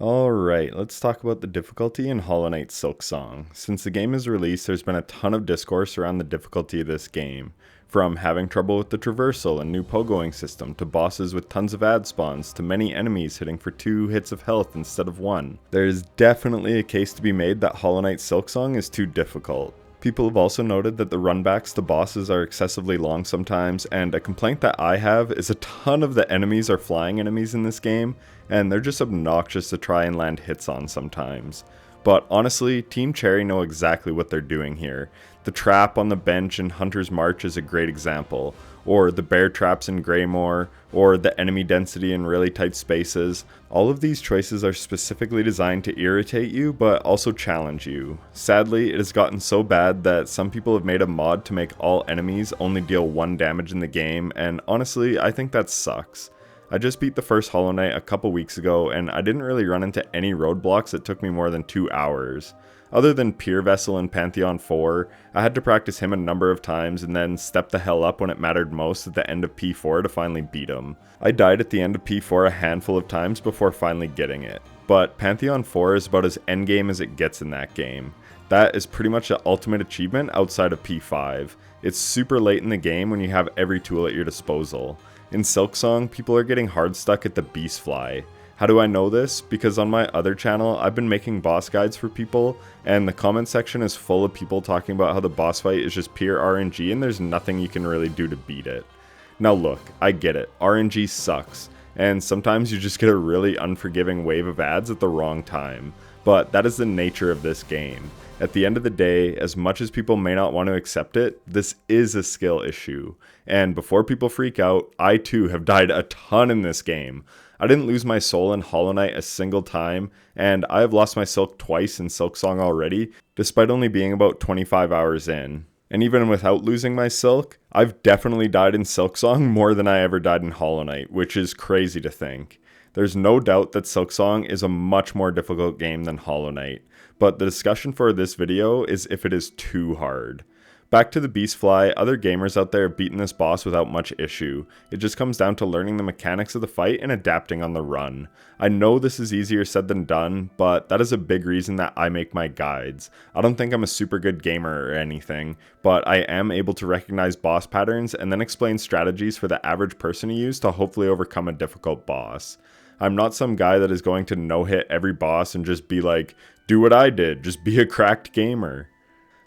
Alright, let's talk about the difficulty in Hollow Knight Silksong. Since the game is released, there's been a ton of discourse around the difficulty of this game. From having trouble with the traversal and new pogoing system, to bosses with tons of ad spawns, to many enemies hitting for 2 hits of health instead of 1. There is definitely a case to be made that Hollow Knight Silksong is too difficult. People have also noted that the runbacks to bosses are excessively long sometimes, and a complaint that I have is a ton of the enemies are flying enemies in this game, and they're just obnoxious to try and land hits on sometimes. But honestly, Team Cherry know exactly what they're doing here. The trap on the bench in Hunter's March is a great example, or the bear traps in Greymoor, or the enemy density in really tight spaces. All of these choices are specifically designed to irritate you, but also challenge you. Sadly, it has gotten so bad that some people have made a mod to make all enemies only deal 1 damage in the game, and honestly, I think that sucks. I just beat the first Hollow Knight a couple weeks ago, and I didn't really run into any roadblocks that took me more than 2 hours. Other than Pier Vessel in Pantheon 4, I had to practice him a number of times and then step the hell up when it mattered most at the end of P4 to finally beat him. I died at the end of P4 a handful of times before finally getting it, but Pantheon 4 is about as endgame as it gets in that game. That is pretty much the ultimate achievement outside of P5. It's super late in the game when you have every tool at your disposal. In Silksong, people are getting hard stuck at the Beast Fly. How do I know this? Because on my other channel, I've been making boss guides for people, and the comment section is full of people talking about how the boss fight is just pure RNG and there's nothing you can really do to beat it. Now look, I get it, RNG sucks, and sometimes you just get a really unforgiving wave of ads at the wrong time, but that is the nature of this game. At the end of the day, as much as people may not want to accept it, this is a skill issue. And before people freak out, I too have died a ton in this game. I didn't lose my soul in Hollow Knight a single time, and I have lost my silk twice in Silksong already, despite only being about 25 hours in. And even without losing my silk, I've definitely died in Silksong more than I ever died in Hollow Knight, which is crazy to think. There's no doubt that Silksong is a much more difficult game than Hollow Knight, but the discussion for this video is if it is too hard. Back to the Beast Fly, other gamers out there have beaten this boss without much issue. It just comes down to learning the mechanics of the fight and adapting on the run. I know this is easier said than done, but that is a big reason that I make my guides. I don't think I'm a super good gamer or anything, but I am able to recognize boss patterns and then explain strategies for the average person to use to hopefully overcome a difficult boss. I'm not some guy that is going to no-hit every boss and just be like, do what I did, just be a cracked gamer.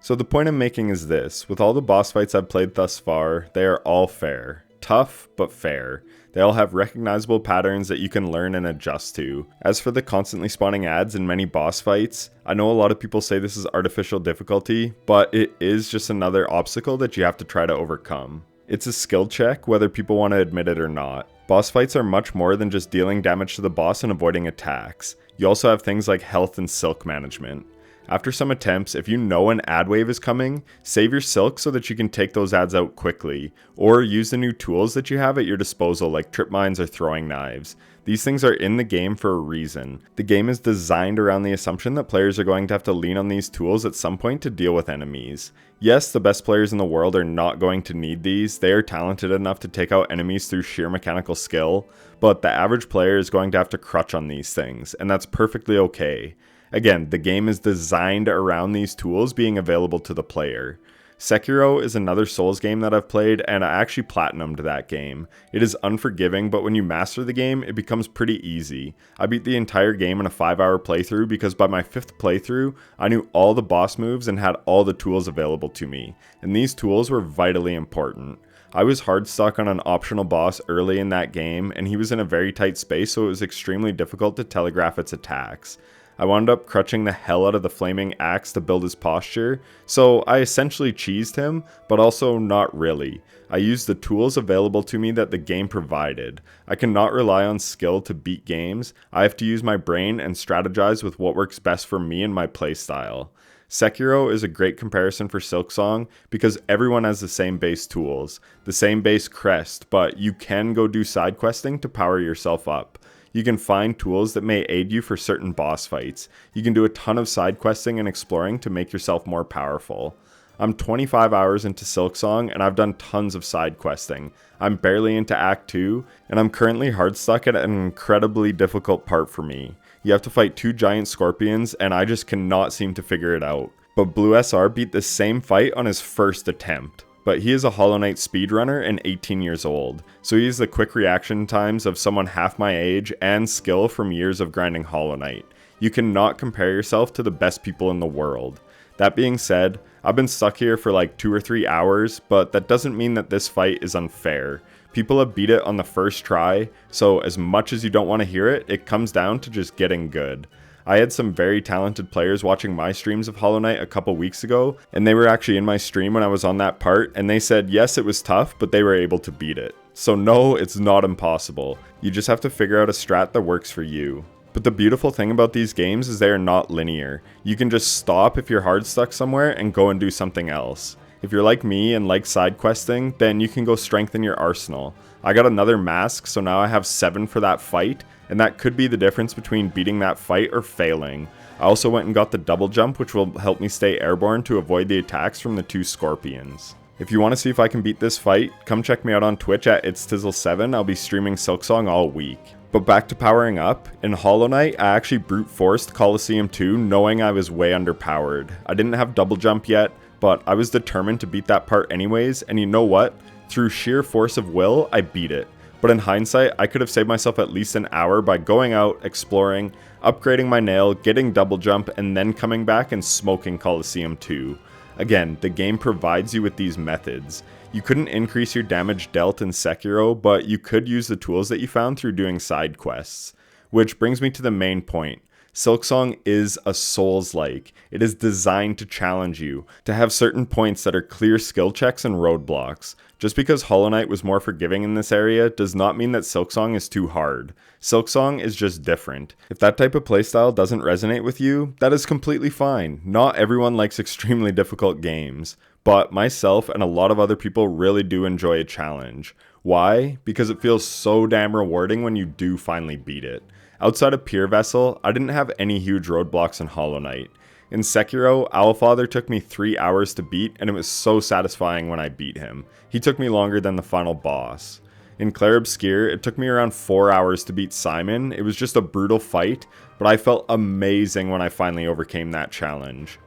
So the point I'm making is this: with all the boss fights I've played thus far, they are all fair. Tough, but fair. They all have recognizable patterns that you can learn and adjust to. As for the constantly spawning ads in many boss fights, I know a lot of people say this is artificial difficulty, but it is just another obstacle that you have to try to overcome. It's a skill check, whether people want to admit it or not. Boss fights are much more than just dealing damage to the boss and avoiding attacks. You also have things like health and silk management. After some attempts, if you know an ad wave is coming, save your silk so that you can take those ads out quickly, or use the new tools that you have at your disposal like trip mines or throwing knives. These things are in the game for a reason. The game is designed around the assumption that players are going to have to lean on these tools at some point to deal with enemies. Yes, the best players in the world are not going to need these. They are talented enough to take out enemies through sheer mechanical skill, but the average player is going to have to crutch on these things, and that's perfectly okay. Again, the game is designed around these tools being available to the player. Sekiro is another Souls game that I've played, and I actually platinumed that game. It is unforgiving, but when you master the game, it becomes pretty easy. I beat the entire game in a 5-hour playthrough because by my 5th playthrough, I knew all the boss moves and had all the tools available to me, and these tools were vitally important. I was hard stuck on an optional boss early in that game, and he was in a very tight space, so it was extremely difficult to telegraph its attacks. I wound up crutching the hell out of the flaming axe to build his posture, so I essentially cheesed him, but also not really. I used the tools available to me that the game provided. I cannot rely on skill to beat games. I have to use my brain and strategize with what works best for me and my playstyle. Sekiro is a great comparison for Silksong because everyone has the same base tools, the same base crest, but you can go do side questing to power yourself up. You can find tools that may aid you for certain boss fights. You can do a ton of side questing and exploring to make yourself more powerful. I'm 25 hours into Silksong and I've done tons of side questing. I'm barely into Act 2 and I'm currently hard stuck at an incredibly difficult part for me. You have to fight 2 giant scorpions, and I just cannot seem to figure it out. But Blue SR beat this same fight on his first attempt. But he is a Hollow Knight speedrunner and 18 years old, so he has the quick reaction times of someone half my age and skill from years of grinding Hollow Knight. You cannot compare yourself to the best people in the world. That being said, I've been stuck here for like 2 or 3 hours, but that doesn't mean that this fight is unfair. People have beat it on the first try, so as much as you don't want to hear it, it comes down to just getting good. I had some very talented players watching my streams of Hollow Knight a couple weeks ago, and they were actually in my stream when I was on that part, and they said yes, it was tough, but they were able to beat it. So no, it's not impossible. You just have to figure out a strat that works for you. But the beautiful thing about these games is they are not linear. You can just stop if you're hard stuck somewhere and go and do something else. If you're like me and like side questing, then you can go strengthen your arsenal. I got another mask, so now I have 7 for that fight, and that could be the difference between beating that fight or failing. I also went and got the double jump, which will help me stay airborne to avoid the attacks from the 2 scorpions. If you want to see if I can beat this fight, come check me out on Twitch at itstizzle7, I'll be streaming Silksong all week. But back to powering up, in Hollow Knight, I actually brute forced Coliseum 2 knowing I was way underpowered. I didn't have double jump yet, but I was determined to beat that part anyways, and you know what? Through sheer force of will, I beat it. But in hindsight, I could have saved myself at least an hour by going out, exploring, upgrading my nail, getting double jump, and then coming back and smoking Coliseum 2. Again, the game provides you with these methods. You couldn't increase your damage dealt in Sekiro, but you could use the tools that you found through doing side quests. Which brings me to the main point. Silksong is a Souls-like. It is designed to challenge you, to have certain points that are clear skill checks and roadblocks. Just because Hollow Knight was more forgiving in this area does not mean that Silksong is too hard. Silksong is just different. If that type of playstyle doesn't resonate with you, that is completely fine. Not everyone likes extremely difficult games, but myself and a lot of other people really do enjoy a challenge. Why? Because it feels so damn rewarding when you do finally beat it. Outside of Pure Vessel, I didn't have any huge roadblocks in Hollow Knight. In Sekiro, Owlfather took me 3 hours to beat, and it was so satisfying when I beat him. He took me longer than the final boss. In Clair Obscur, it took me around 4 hours to beat Simon. It was just a brutal fight, but I felt amazing when I finally overcame that challenge.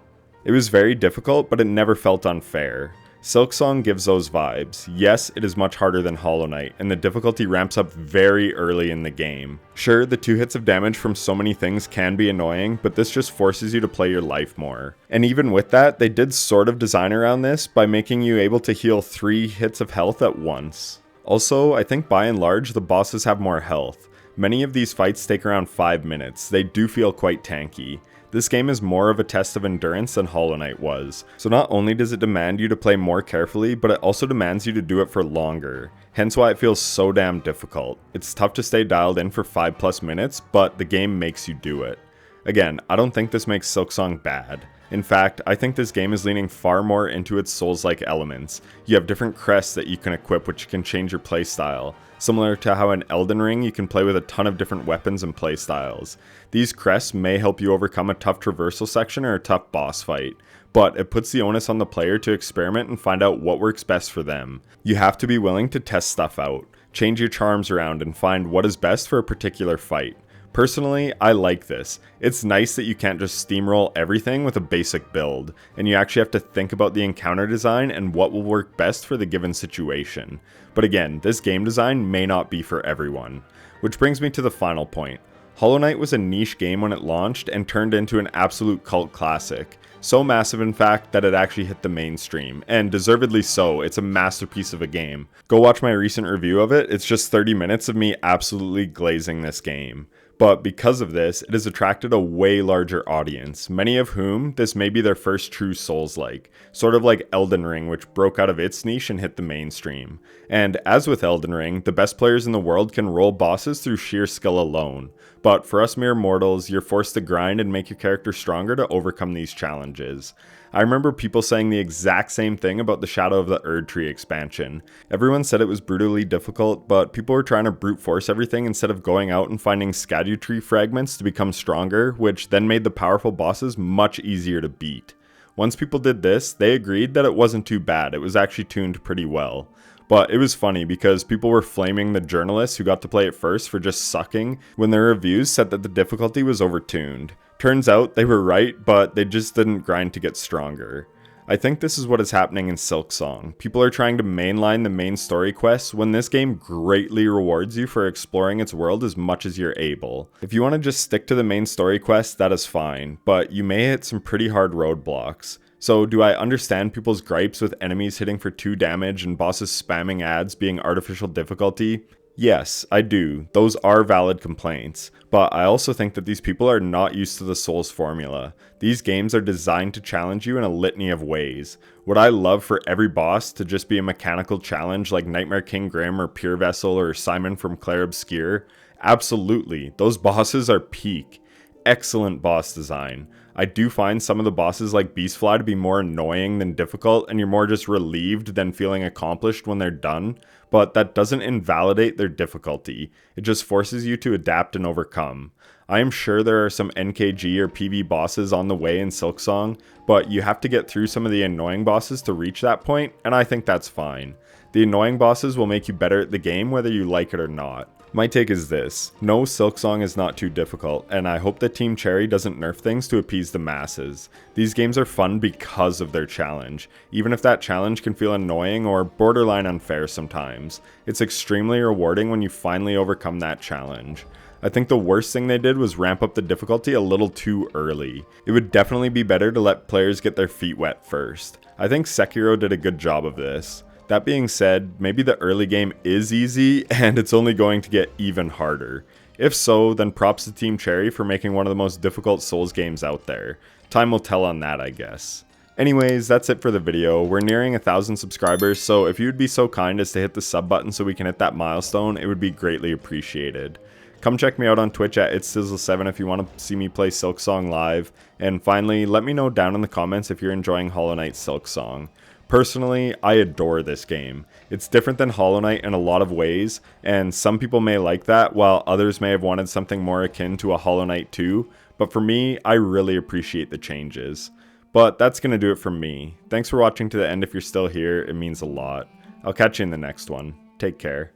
It was very difficult, but it never felt unfair. Silksong gives those vibes. Yes, it is much harder than Hollow Knight, and the difficulty ramps up very early in the game. Sure, the 2 hits of damage from so many things can be annoying, but this just forces you to play your life more. And even with that, they did sort of design around this by making you able to heal 3 hits of health at once. Also, I think by and large, the bosses have more health. Many of these fights take around 5 minutes. They do feel quite tanky. This game is more of a test of endurance than Hollow Knight was, so not only does it demand you to play more carefully, but it also demands you to do it for longer, hence why it feels so damn difficult. It's tough to stay dialed in for 5+ minutes, but the game makes you do it. Again, I don't think this makes Silksong bad. In fact, I think this game is leaning far more into its Souls-like elements. You have different crests that you can equip which can change your playstyle. Similar to how in Elden Ring you can play with a ton of different weapons and playstyles. These crests may help you overcome a tough traversal section or a tough boss fight, but it puts the onus on the player to experiment and find out what works best for them. You have to be willing to test stuff out, change your charms around and find what is best for a particular fight. Personally, I like this. It's nice that you can't just steamroll everything with a basic build, and you actually have to think about the encounter design and what will work best for the given situation. But again, this game design may not be for everyone. Which brings me to the final point. Hollow Knight was a niche game when it launched and turned into an absolute cult classic. So massive in fact that it actually hit the mainstream, and deservedly so. It's a masterpiece of a game. Go watch my recent review of it, it's just 30 minutes of me absolutely glazing this game. But because of this, it has attracted a way larger audience, many of whom this may be their first true Souls-like, sort of like Elden Ring, which broke out of its niche and hit the mainstream. And as with Elden Ring, the best players in the world can roll bosses through sheer skill alone. But for us mere mortals, you're forced to grind and make your character stronger to overcome these challenges. I remember people saying the exact same thing about the Shadow of the Erdtree expansion. Everyone said it was brutally difficult, but people were trying to brute force everything instead of going out and finding Scadutree fragments to become stronger, which then made the powerful bosses much easier to beat. Once people did this, they agreed that it wasn't too bad, it was actually tuned pretty well. But it was funny because people were flaming the journalists who got to play it first for just sucking when their reviews said that the difficulty was overtuned. Turns out they were right, but they just didn't grind to get stronger. I think this is what is happening in Silksong. People are trying to mainline the main story quests when this game greatly rewards you for exploring its world as much as you're able. If you want to just stick to the main story quests, that is fine, but you may hit some pretty hard roadblocks. So do I understand people's gripes with enemies hitting for 2 damage and bosses spamming ads being artificial difficulty? Yes, I do. Those are valid complaints. But I also think that these people are not used to the Souls formula. These games are designed to challenge you in a litany of ways. Would I love for every boss to just be a mechanical challenge like Nightmare King Grim or Pure Vessel or Simon from Clair Obscure? Absolutely. Those bosses are peak. Excellent boss design. I do find some of the bosses like Beastfly to be more annoying than difficult, and you're more just relieved than feeling accomplished when they're done, but that doesn't invalidate their difficulty. It just forces you to adapt and overcome. I am sure there are some NKG or PV bosses on the way in Silksong, but you have to get through some of the annoying bosses to reach that point, and I think that's fine. The annoying bosses will make you better at the game whether you like it or not. My take is this: no, Silksong is not too difficult, and I hope that Team Cherry doesn't nerf things to appease the masses. These games are fun because of their challenge, even if that challenge can feel annoying or borderline unfair sometimes. It's extremely rewarding when you finally overcome that challenge. I think the worst thing they did was ramp up the difficulty a little too early. It would definitely be better to let players get their feet wet first. I think Sekiro did a good job of this. That being said, maybe the early game is easy and it's only going to get even harder. If so, then props to Team Cherry for making one of the most difficult Souls games out there. Time will tell on that, I guess. Anyways, that's it for the video. We're nearing 1,000 subscribers, so if you would be so kind as to hit the sub button so we can hit that milestone, it would be greatly appreciated. Come check me out on Twitch at itssizzle7 if you want to see me play Silksong live. And finally, let me know down in the comments if you're enjoying Hollow Knight Silksong. Personally, I adore this game. It's different than Hollow Knight in a lot of ways, and some people may like that, while others may have wanted something more akin to a Hollow Knight 2, but for me, I really appreciate the changes. But that's going to do it from me. Thanks for watching to the end if you're still here, it means a lot. I'll catch you in the next one. Take care.